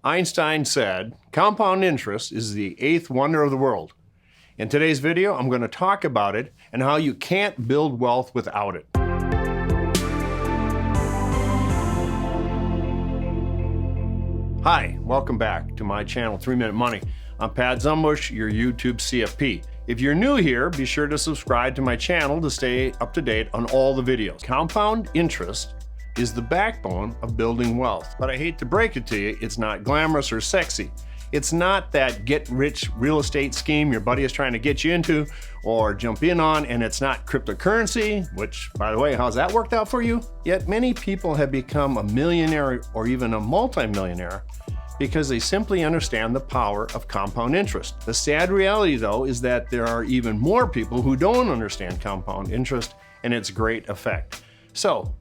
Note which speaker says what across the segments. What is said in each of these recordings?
Speaker 1: Einstein said, compound interest is the eighth wonder of the world. In today's video, I'm going to talk about it and how you can't build wealth without it. Hi, welcome back to my channel, 3 Minute Money. I'm Pat Zumbush, your YouTube CFP. If you're new here, be sure to subscribe to my channel to stay up to date on all the videos. Compound interest is the backbone of building wealth. But I hate to break it to you, it's not glamorous or sexy. It's not that get-rich real estate scheme your buddy is trying to get you into or jump in on, and it's not cryptocurrency, which, by the way, how's that worked out for you? Yet many people have become a millionaire or even a multimillionaire because they simply understand the power of compound interest. The sad reality, though, is that there are even more people who don't understand compound interest and its great effect. So,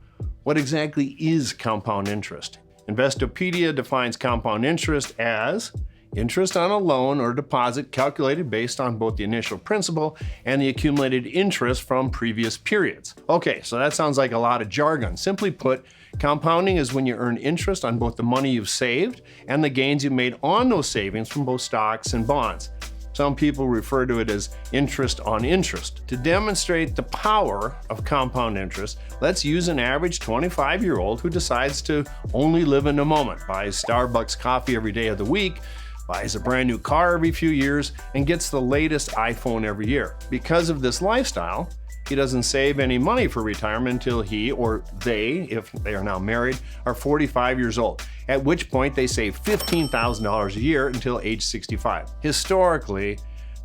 Speaker 1: what exactly is compound interest? Investopedia defines compound interest as interest on a loan or deposit calculated based on both the initial principal and the accumulated interest from previous periods. Okay, so that sounds like a lot of jargon. Simply put, compounding is when you earn interest on both the money you've saved and the gains you made on those savings from both stocks and bonds. Some people refer to it as interest on interest. To demonstrate the power of compound interest, let's use an average 25-year-old who decides to only live in the moment, buys Starbucks coffee every day of the week, buys a brand new car every few years, and gets the latest iPhone every year. Because of this lifestyle, he doesn't save any money for retirement until he or they, if they are now married, are 45 years old, at which point they save $15,000 a year until age 65. Historically,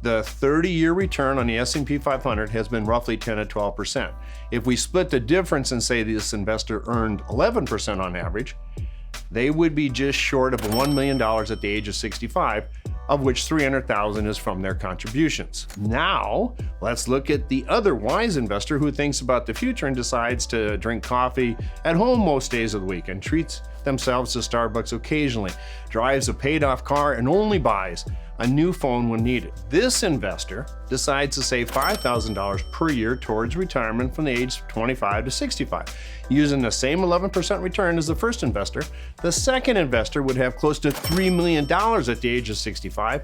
Speaker 1: the 30-year return on the S&P 500 has been roughly 10 to 12%. If we split the difference and say this investor earned 11% on average, they would be just short of $1 million at the age of 65, of which $300,000 is from their contributions. Now, let's look at the other wise investor who thinks about the future and decides to drink coffee at home most days of the week and treats themselves to Starbucks occasionally, drives a paid-off car, and only buys a new phone when needed. This investor decides to save $5,000 per year towards retirement from the age of 25 to 65. Using the same 11% return as the first investor, the second investor would have close to $3 million at the age of 65,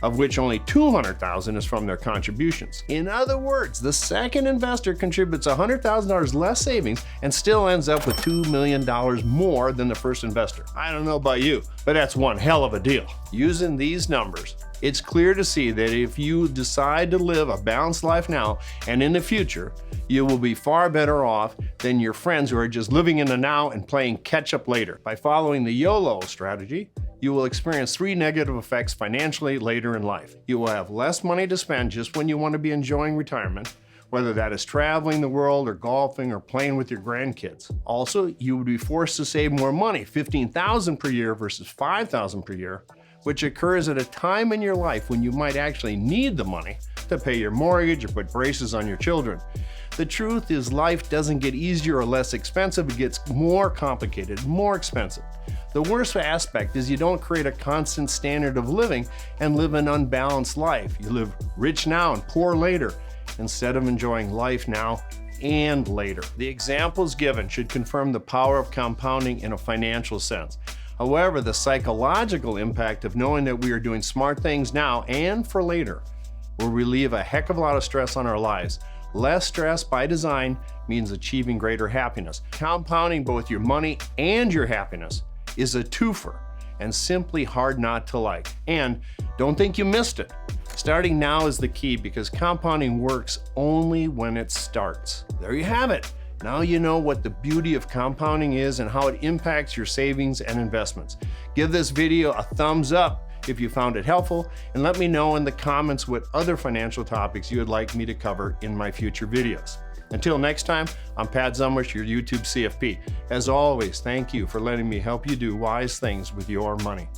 Speaker 1: of which only $200,000 is from their contributions. In other words, the second investor contributes $100,000 less savings and still ends up with $2 million more than the first investor. I don't know about you, but that's one hell of a deal. Using these numbers, it's clear to see that if you decide to live a balanced life now and in the future, you will be far better off than your friends who are just living in the now and playing catch up later. By following the YOLO strategy, you will experience 3 negative effects financially later in life. You will have less money to spend just when you want to be enjoying retirement, whether that is traveling the world or golfing or playing with your grandkids. Also, you would be forced to save more money, $15,000 per year versus $5,000 per year, which occurs at a time in your life when you might actually need the money to pay your mortgage or put braces on your children. The truth is, life doesn't get easier or less expensive, it gets more complicated, more expensive. The worst aspect is you don't create a constant standard of living and live an unbalanced life. You live rich now and poor later, instead of enjoying life now and later. The examples given should confirm the power of compounding in a financial sense. However, the psychological impact of knowing that we are doing smart things now and for later will relieve a heck of a lot of stress on our lives. Less stress by design means achieving greater happiness. Compounding both your money and your happiness is a twofer and simply hard not to like. And don't think you missed it. Starting now is the key because compounding works only when it starts. There you have it. Now you know what the beauty of compounding is and how it impacts your savings and investments. Give this video a thumbs up if you found it helpful, and let me know in the comments what other financial topics you would like me to cover in my future videos. Until next time, I'm Pat Zumbush, your YouTube CFP. As always, thank you for letting me help you do wise things with your money.